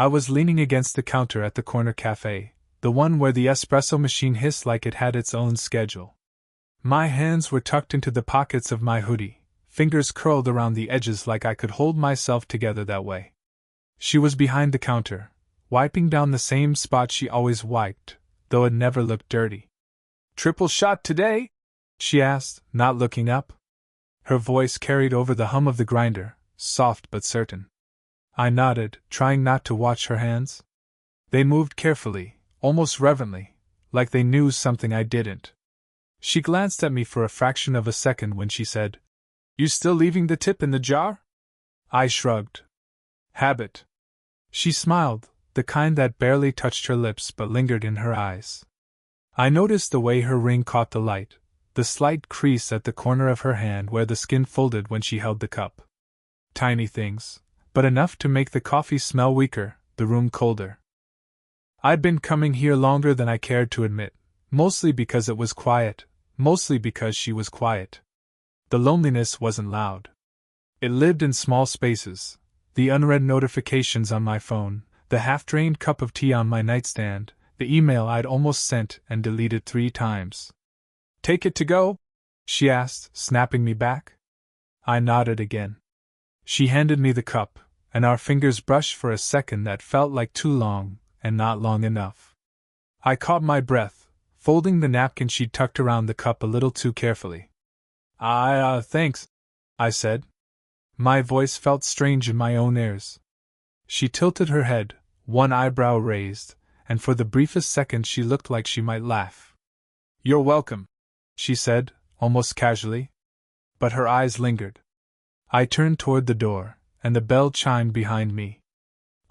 I was leaning against the counter at the corner cafe, the one where the espresso machine hissed like it had its own schedule. My hands were tucked into the pockets of my hoodie, fingers curled around the edges like I could hold myself together that way. She was behind the counter, wiping down the same spot she always wiped, though it never looked dirty. "Triple shot today?" she asked, not looking up. Her voice carried over the hum of the grinder, soft but certain. I nodded, trying not to watch her hands. They moved carefully, almost reverently, like they knew something I didn't. She glanced at me for a fraction of a second when she said, "You still leaving the tip in the jar?" I shrugged. "Habit." She smiled, the kind that barely touched her lips but lingered in her eyes. I noticed the way her ring caught the light, the slight crease at the corner of her hand where the skin folded when she held the cup. Tiny things, but enough to make the coffee smell weaker, the room colder. I'd been coming here longer than I cared to admit, mostly because it was quiet, mostly because she was quiet. The loneliness wasn't loud. It lived in small spaces, the unread notifications on my phone, the half-drained cup of tea on my nightstand, the email I'd almost sent and deleted 3 times. "Take it to go?" she asked, snapping me back. I nodded again. She handed me the cup, and our fingers brushed for a second that felt like too long, and not long enough. I caught my breath, folding the napkin she'd tucked around the cup a little too carefully. Thanks," I said. My voice felt strange in my own ears. She tilted her head, one eyebrow raised, and for the briefest second she looked like she might laugh. "You're welcome," she said, almost casually. But her eyes lingered. I turned toward the door, and the bell chimed behind me.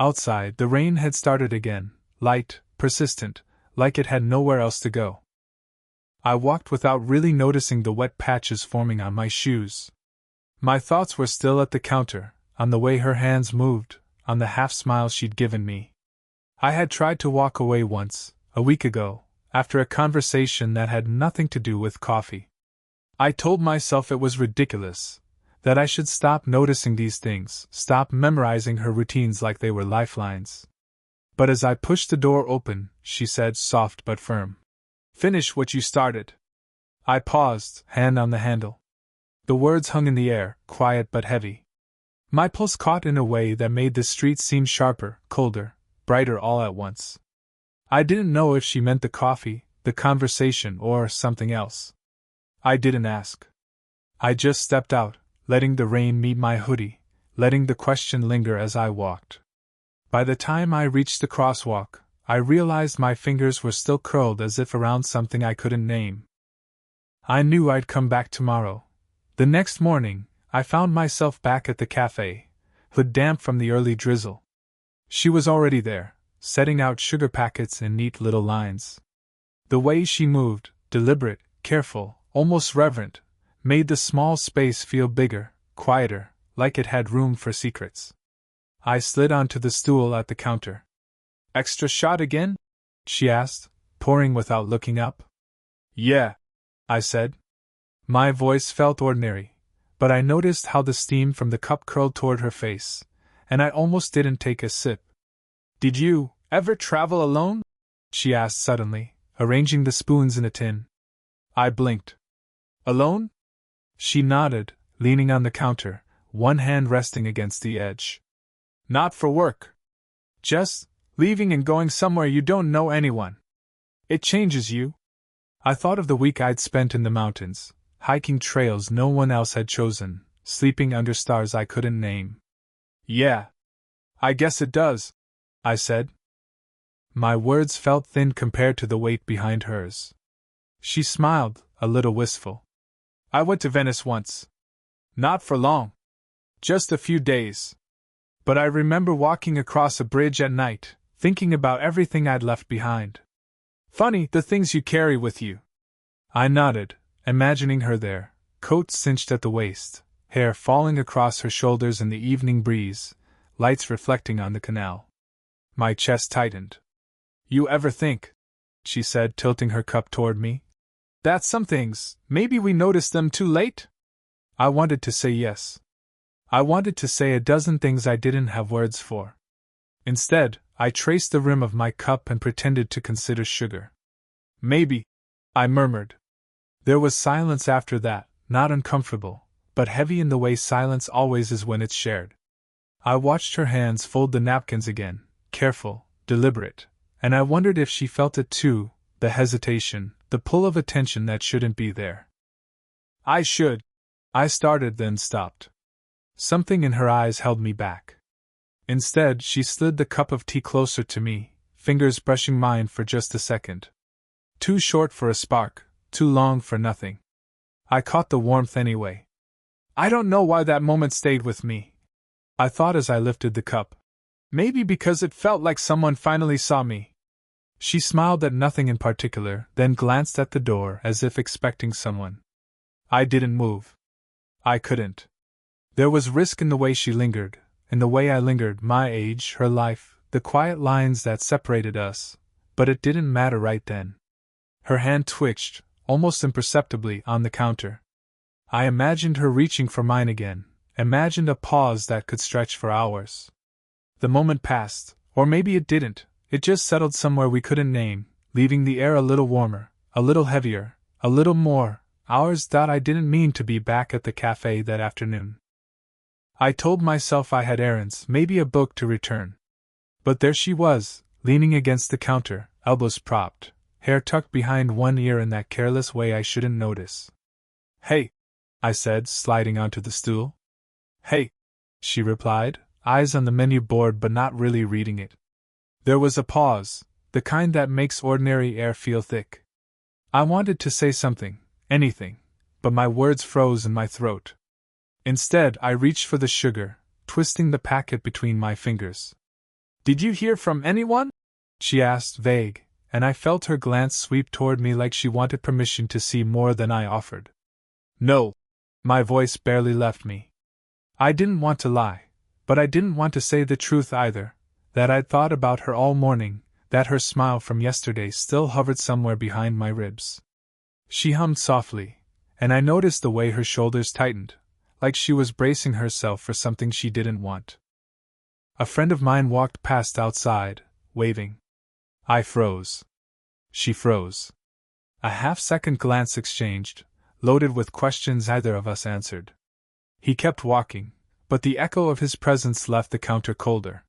Outside, the rain had started again, light, persistent, like it had nowhere else to go. I walked without really noticing the wet patches forming on my shoes. My thoughts were still at the counter, on the way her hands moved, on the half-smile she'd given me. I had tried to walk away once, a week ago, after a conversation that had nothing to do with coffee. I told myself it was ridiculous, that I should stop noticing these things, stop memorizing her routines like they were lifelines. But as I pushed the door open, she said, soft but firm, "Finish what you started." I paused, hand on the handle. The words hung in the air, quiet but heavy. My pulse caught in a way that made the street seem sharper, colder, brighter all at once. I didn't know if she meant the coffee, the conversation, or something else. I didn't ask. I just stepped out, letting the rain meet my hoodie, letting the question linger as I walked. By the time I reached the crosswalk, I realized my fingers were still curled as if around something I couldn't name. I knew I'd come back tomorrow. The next morning, I found myself back at the cafe, hood damp from the early drizzle. She was already there, setting out sugar packets in neat little lines. The way she moved, deliberate, careful, almost reverent, made the small space feel bigger, quieter, like it had room for secrets. I slid onto the stool at the counter. "Extra shot again?" she asked, pouring without looking up. "Yeah," I said. My voice felt ordinary, but I noticed how the steam from the cup curled toward her face, and I almost didn't take a sip. "Did you ever travel alone?" she asked suddenly, arranging the spoons in a tin. I blinked. "Alone?" She nodded, leaning on the counter, one hand resting against the edge. "Not for work. Just leaving and going somewhere you don't know anyone. It changes you." I thought of the week I'd spent in the mountains, hiking trails no one else had chosen, sleeping under stars I couldn't name. "Yeah. I guess it does," I said. My words felt thin compared to the weight behind hers. She smiled, a little wistful. "I went to Venice once. Not for long. Just a few days. But I remember walking across a bridge at night, thinking about everything I'd left behind. Funny, the things you carry with you." I nodded, imagining her there, coat cinched at the waist, hair falling across her shoulders in the evening breeze, lights reflecting on the canal. My chest tightened. "You ever think," she said, tilting her cup toward me, "that some things, maybe we notice them too late?" I wanted to say yes. I wanted to say a dozen things I didn't have words for. Instead, I traced the rim of my cup and pretended to consider sugar. Maybe, I murmured. There was silence after that, not uncomfortable, but heavy in the way silence always is when it's shared. I watched her hands fold the napkins again, careful, deliberate, and I wondered if she felt it too, the hesitation, the pull of attention that shouldn't be there. I should. I started, then stopped. Something in her eyes held me back. Instead, she slid the cup of tea closer to me, fingers brushing mine for just a second. Too short for a spark, too long for nothing. I caught the warmth anyway. I don't know why that moment stayed with me, I thought as I lifted the cup. Maybe because it felt like someone finally saw me. She smiled at nothing in particular, then glanced at the door as if expecting someone. I didn't move. I couldn't. There was risk in the way she lingered, in the way I lingered, my age, her life, the quiet lines that separated us, but it didn't matter right then. Her hand twitched, almost imperceptibly, on the counter. I imagined her reaching for mine again, imagined a pause that could stretch for hours. The moment passed, or maybe it didn't, it just settled somewhere we couldn't name, leaving the air a little warmer, a little heavier, a little more, hours. I didn't mean to be back at the cafe that afternoon. I told myself I had errands, maybe a book to return. But there she was, leaning against the counter, elbows propped, hair tucked behind one ear in that careless way I shouldn't notice. Hey, I said, sliding onto the stool. Hey, she replied, eyes on the menu board but not really reading it. There was a pause, the kind that makes ordinary air feel thick. I wanted to say something, anything, but my words froze in my throat. Instead, I reached for the sugar, twisting the packet between my fingers. Did you hear from anyone? She asked, vague, and I felt her glance sweep toward me like she wanted permission to see more than I offered. No. My voice barely left me. I didn't want to lie, but I didn't want to say the truth either, that I'd thought about her all morning, that her smile from yesterday still hovered somewhere behind my ribs. She hummed softly, and I noticed the way her shoulders tightened, like she was bracing herself for something she didn't want. A friend of mine walked past outside, waving. I froze. She froze. A half-second glance exchanged, loaded with questions either of us answered. He kept walking, but the echo of his presence left the counter colder.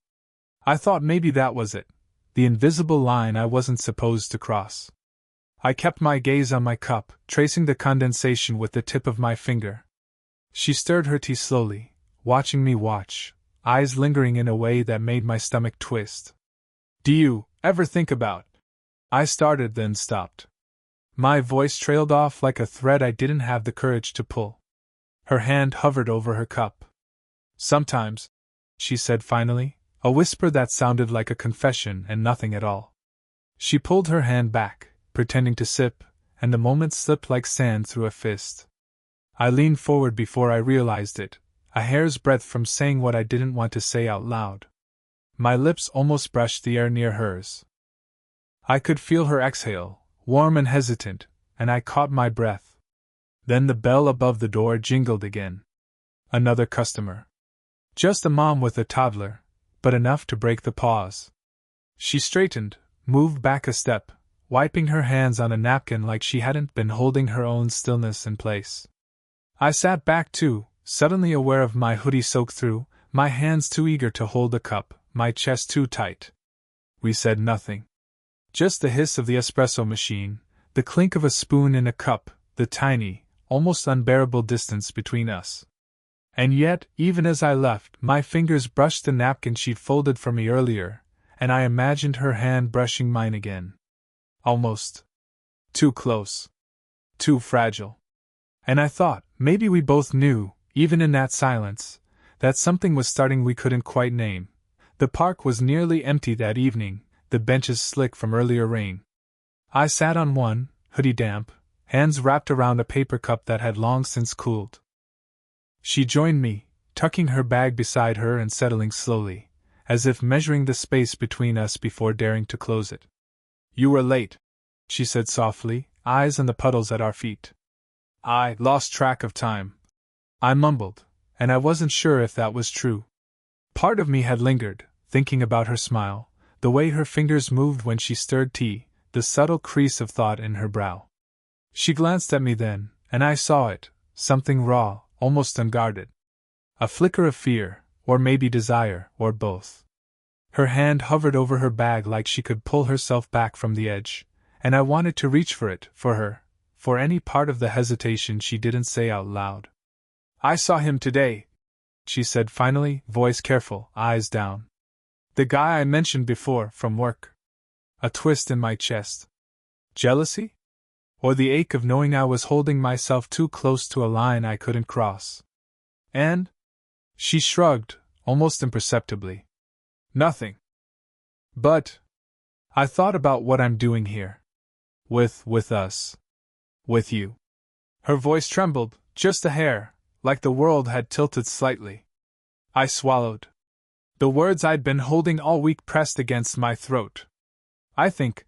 I thought maybe that was it, the invisible line I wasn't supposed to cross. I kept my gaze on my cup, tracing the condensation with the tip of my finger. She stirred her tea slowly, watching me watch, eyes lingering in a way that made my stomach twist. Do you ever think about? I started, then stopped. My voice trailed off like a thread I didn't have the courage to pull. Her hand hovered over her cup. Sometimes, she said finally, a whisper that sounded like a confession and nothing at all. She pulled her hand back, pretending to sip, and the moment slipped like sand through a fist. I leaned forward before I realized it, a hair's breadth from saying what I didn't want to say out loud. My lips almost brushed the air near hers. I could feel her exhale, warm and hesitant, and I caught my breath. Then the bell above the door jingled again. Another customer. Just a mom with a toddler, but enough to break the pause. She straightened, moved back a step, wiping her hands on a napkin like she hadn't been holding her own stillness in place. I sat back too, suddenly aware of my hoodie soaked through, my hands too eager to hold the cup, my chest too tight. We said nothing. Just the hiss of the espresso machine, the clink of a spoon in a cup, the tiny, almost unbearable distance between us. And yet, even as I left, my fingers brushed the napkin she'd folded for me earlier, and I imagined her hand brushing mine again. Almost. Too close. Too fragile. And I thought, maybe we both knew, even in that silence, that something was starting we couldn't quite name. The park was nearly empty that evening, the benches slick from earlier rain. I sat on one, hoodie damp, hands wrapped around a paper cup that had long since cooled. She joined me, tucking her bag beside her and settling slowly, as if measuring the space between us before daring to close it. You were late, she said softly, eyes on the puddles at our feet. I lost track of time. I mumbled, and I wasn't sure if that was true. Part of me had lingered, thinking about her smile, the way her fingers moved when she stirred tea, the subtle crease of thought in her brow. She glanced at me then, and I saw it, something raw, almost unguarded. A flicker of fear, or maybe desire, or both. Her hand hovered over her bag like she could pull herself back from the edge, and I wanted to reach for it, for her, for any part of the hesitation she didn't say out loud. "I saw him today," she said finally, voice careful, eyes down. "The guy I mentioned before, from work." A twist in my chest. Jealousy? Or the ache of knowing I was holding myself too close to a line I couldn't cross? And? She shrugged, almost imperceptibly. "Nothing. But I thought about what I'm doing here. With us. With you." Her voice trembled, just a hair, like the world had tilted slightly. I swallowed. The words I'd been holding all week pressed against my throat. I think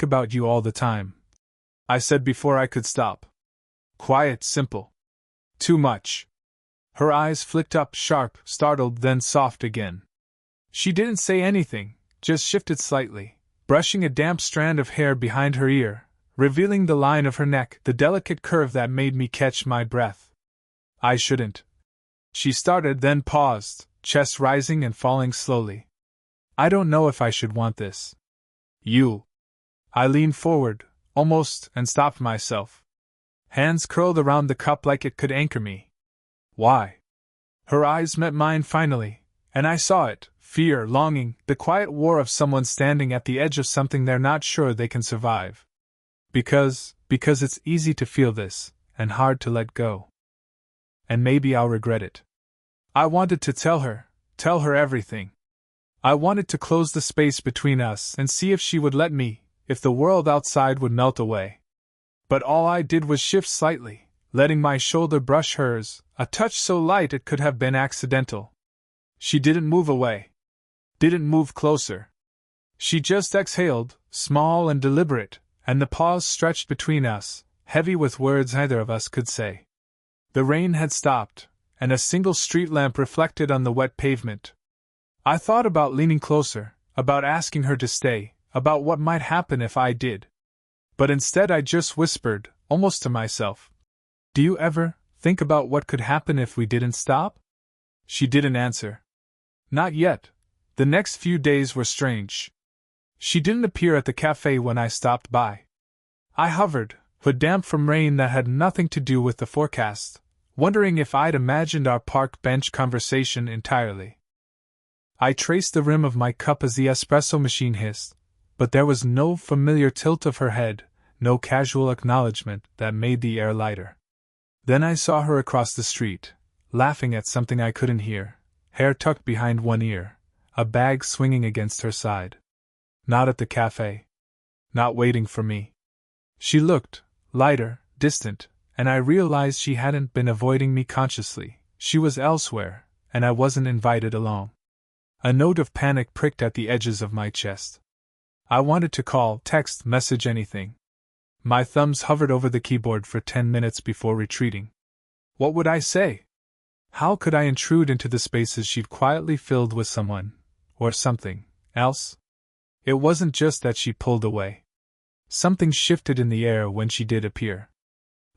about you all the time," I said before I could stop. Quiet, simple. Too much. Her eyes flicked up, sharp, startled, then soft again. She didn't say anything, just shifted slightly, brushing a damp strand of hair behind her ear, revealing the line of her neck, the delicate curve that made me catch my breath. "I shouldn't." She started, then paused, chest rising and falling slowly. "I don't know if I should want this." "You." I leaned forward, almost, and stopped myself. Hands curled around the cup like it could anchor me. "Why?" Her eyes met mine finally, and I saw it, fear, longing, the quiet war of someone standing at the edge of something they're not sure they can survive. Because it's easy to feel this, and hard to let go. And maybe I'll regret it. I wanted to tell her everything. I wanted to close the space between us and see if she would let me, if the world outside would melt away. But all I did was shift slightly, letting my shoulder brush hers, a touch so light it could have been accidental. She didn't move away. Didn't move closer. She just exhaled, small and deliberate, and the pause stretched between us, heavy with words neither of us could say. The rain had stopped, and a single street lamp reflected on the wet pavement. I thought about leaning closer, about asking her to stay, about what might happen if I did. But instead I just whispered, almost to myself, "Do you ever think about what could happen if we didn't stop?" She didn't answer. Not yet. The next few days were strange. She didn't appear at the cafe when I stopped by. I hovered, hood damp from rain that had nothing to do with the forecast, wondering if I'd imagined our park bench conversation entirely. I traced the rim of my cup as the espresso machine hissed, but there was no familiar tilt of her head, no casual acknowledgement that made the air lighter. Then I saw her across the street, laughing at something I couldn't hear, hair tucked behind one ear, a bag swinging against her side. Not at the cafe. Not waiting for me. She looked lighter, distant, and I realized she hadn't been avoiding me consciously. She was elsewhere, and I wasn't invited along. A note of panic pricked at the edges of my chest. I wanted to call, text, message, anything. My thumbs hovered over the keyboard for 10 minutes before retreating. What would I say? How could I intrude into the spaces she'd quietly filled with someone, or something, else? It wasn't just that she pulled away. Something shifted in the air when she did appear.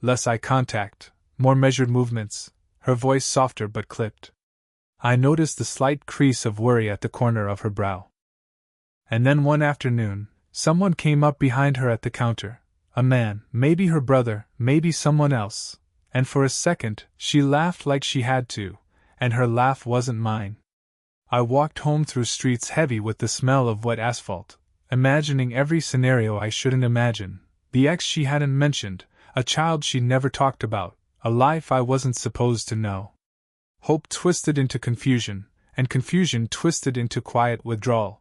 Less eye contact, more measured movements, her voice softer but clipped. I noticed the slight crease of worry at the corner of her brow. And then one afternoon, someone came up behind her at the counter. A man, maybe her brother, maybe someone else, and for a second, she laughed like she had to, and her laugh wasn't mine. I walked home through streets heavy with the smell of wet asphalt, imagining every scenario I shouldn't imagine, the ex she hadn't mentioned, a child she never talked about, a life I wasn't supposed to know. Hope twisted into confusion, and confusion twisted into quiet withdrawal.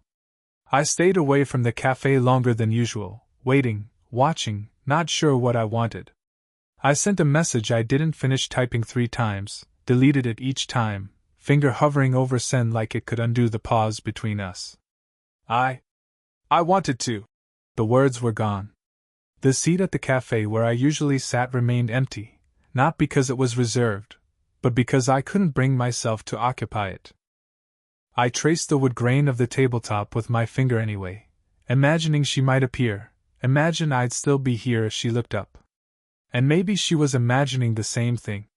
I stayed away from the cafe longer than usual, waiting, watching, not sure what I wanted. I sent a message I didn't finish typing 3 times, deleted it each time, finger hovering over send like it could undo the pause between us. I wanted to. The words were gone. The seat at the cafe where I usually sat remained empty, not because it was reserved, but because I couldn't bring myself to occupy it. I traced the wood grain of the tabletop with my finger anyway, imagining she might appear, imagine I'd still be here if she looked up. And maybe she was imagining the same thing.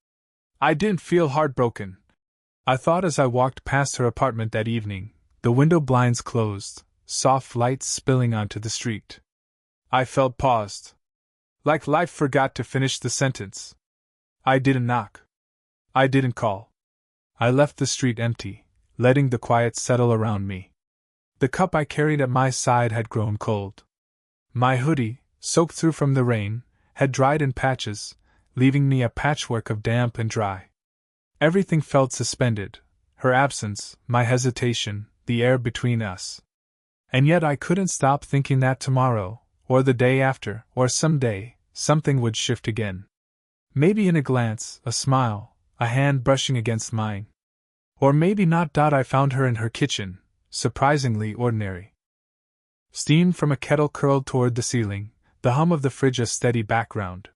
I didn't feel heartbroken, I thought as I walked past her apartment that evening, the window blinds closed, soft lights spilling onto the street. I felt paused. Like life forgot to finish the sentence. I didn't knock. I didn't call. I left the street empty, letting the quiet settle around me. The cup I carried at my side had grown cold. My hoodie, soaked through from the rain, had dried in patches, leaving me a patchwork of damp and dry. Everything felt suspended, her absence, my hesitation, the air between us. And yet I couldn't stop thinking that tomorrow, or the day after, or someday, something would shift again. Maybe in a glance, a smile, a hand brushing against mine. Or maybe not. I found her in her kitchen, surprisingly ordinary. Steam from a kettle curled toward the ceiling, the hum of the fridge a steady background.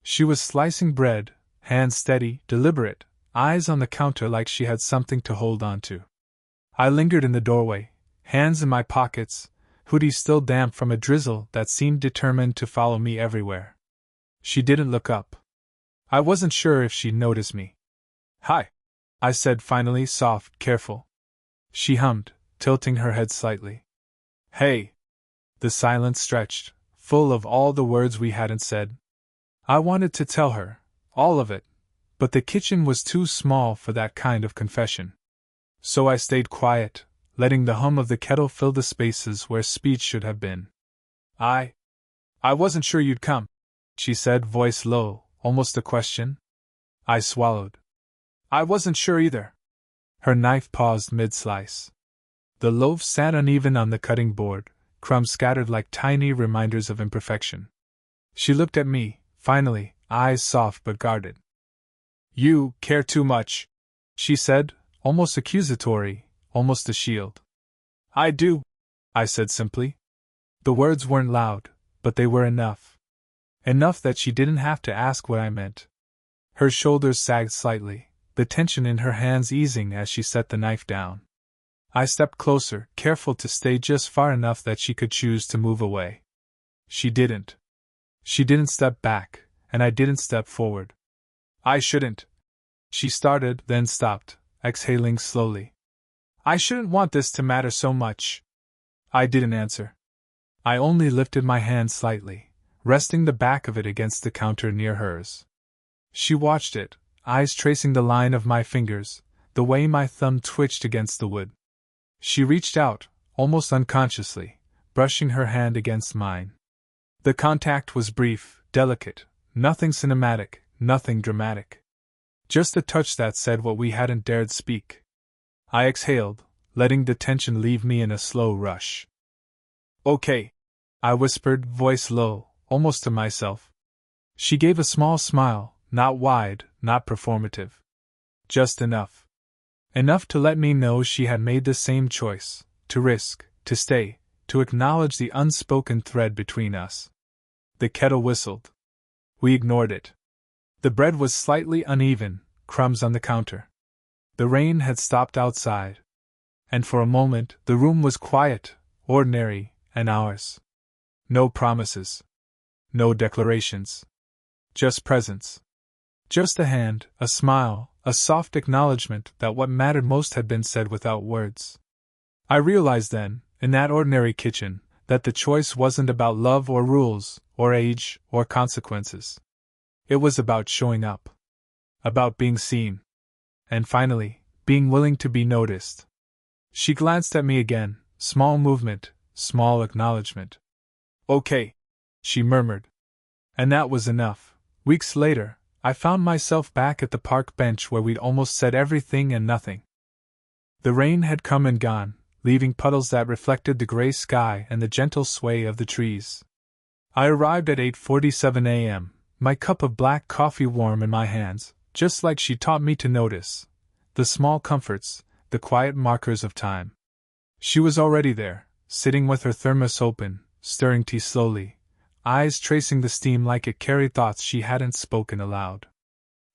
She was slicing bread, hands steady, deliberate, eyes on the counter like she had something to hold on to. I lingered in the doorway, hands in my pockets, hoodie still damp from a drizzle that seemed determined to follow me everywhere. She didn't look up. I wasn't sure if she'd notice me. "Hi," I said finally, soft, careful. She hummed, tilting her head slightly. "Hey." The silence stretched, full of all the words we hadn't said. I wanted to tell her, all of it, but the kitchen was too small for that kind of confession. So I stayed quiet, letting the hum of the kettle fill the spaces where speech should have been. I wasn't sure you'd come," she said, voice low, almost a question. I swallowed. "I wasn't sure either." Her knife paused mid-slice. The loaf sat uneven on the cutting board, crumbs scattered like tiny reminders of imperfection. She looked at me, finally, eyes soft but guarded. "You care too much," she said, almost accusatory, almost a shield. "I do," I said simply. The words weren't loud, but they were enough. Enough that she didn't have to ask what I meant. Her shoulders sagged slightly, the tension in her hands easing as she set the knife down. I stepped closer, careful to stay just far enough that she could choose to move away. She didn't. She didn't step back, and I didn't step forward. "I shouldn't," she started, then stopped, exhaling slowly. "I shouldn't want this to matter so much." I didn't answer. I only lifted my hand slightly, resting the back of it against the counter near hers. She watched it, eyes tracing the line of my fingers, the way my thumb twitched against the wood. She reached out, almost unconsciously, brushing her hand against mine. The contact was brief, delicate, nothing cinematic, nothing dramatic. Just a touch that said what we hadn't dared speak. I exhaled, letting the tension leave me in a slow rush. "Okay," I whispered, voice low, almost to myself. She gave a small smile, not wide, not performative. Just enough. Enough to let me know she had made the same choice, to risk, to stay, to acknowledge the unspoken thread between us. The kettle whistled. We ignored it. The bread was slightly uneven, crumbs on the counter. The rain had stopped outside. And for a moment, the room was quiet, ordinary, and ours. No promises. No declarations. Just presence. Just a hand, a smile, a soft acknowledgement that what mattered most had been said without words. I realized then, in that ordinary kitchen, that the choice wasn't about love or rules, or age, or consequences. It was about showing up. About being seen. And finally, being willing to be noticed. She glanced at me again, small movement, small acknowledgement. "Okay," she murmured. And that was enough. Weeks later, I found myself back at the park bench where we'd almost said everything and nothing. The rain had come and gone, leaving puddles that reflected the gray sky and the gentle sway of the trees. I arrived at 8:47 a.m., my cup of black coffee warm in my hands, just like she taught me to notice. The small comforts, the quiet markers of time. She was already there, sitting with her thermos open, stirring tea slowly, eyes tracing the steam like it carried thoughts she hadn't spoken aloud.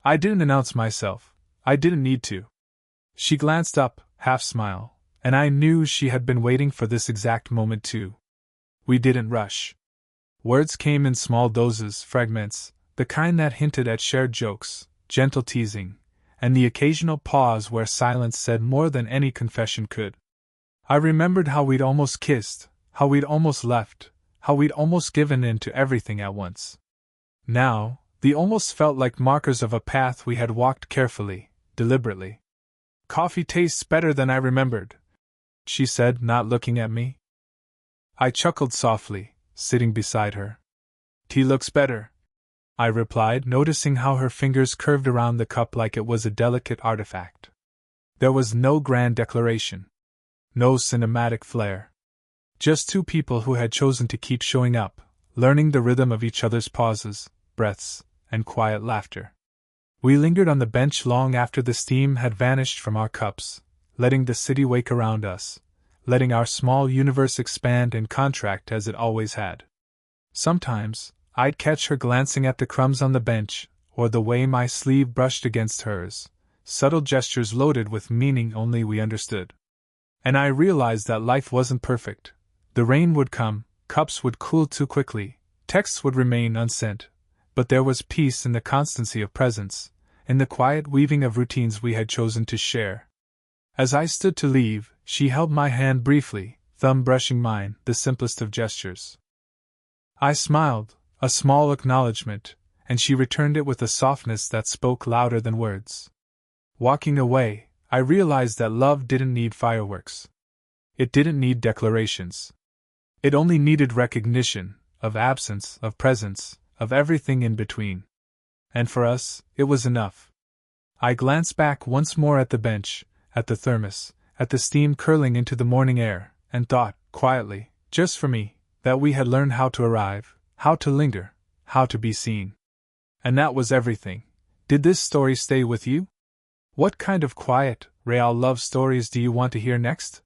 I didn't announce myself. I didn't need to. She glanced up, half smile, And I knew she had been waiting for this exact moment too. We didn't rush. Words came in small doses, fragments, the kind that hinted at shared jokes, gentle teasing, and the occasional pause where silence said more than any confession could. I remembered how we'd almost kissed, how we'd almost left, how we'd almost given in to everything at once. Now, the almost felt like markers of a path we had walked carefully, deliberately. "Coffee tastes better than I remembered," she said, not looking at me. I chuckled softly, sitting beside her. "Tea looks better," I replied, noticing how her fingers curved around the cup like it was a delicate artifact. There was no grand declaration. No cinematic flair. Just two people who had chosen to keep showing up, learning the rhythm of each other's pauses, breaths, and quiet laughter. We lingered on the bench long after the steam had vanished from our cups, letting the city wake around us, letting our small universe expand and contract as it always had. Sometimes, I'd catch her glancing at the crumbs on the bench, or the way my sleeve brushed against hers, subtle gestures loaded with meaning only we understood. And I realized that life wasn't perfect. The rain would come, cups would cool too quickly, texts would remain unsent, but there was peace in the constancy of presence, in the quiet weaving of routines we had chosen to share. As I stood to leave, she held my hand briefly, thumb brushing mine, the simplest of gestures. I smiled, a small acknowledgement, and she returned it with a softness that spoke louder than words. Walking away, I realized that love didn't need fireworks. It didn't need declarations. It only needed recognition, of absence, of presence, of everything in between. And for us, it was enough. I glanced back once more at the bench, at the thermos, at the steam curling into the morning air, and thought, quietly, just for me, that we had learned how to arrive, how to linger, how to be seen. And that was everything. Did this story stay with you? What kind of quiet, real love stories do you want to hear next?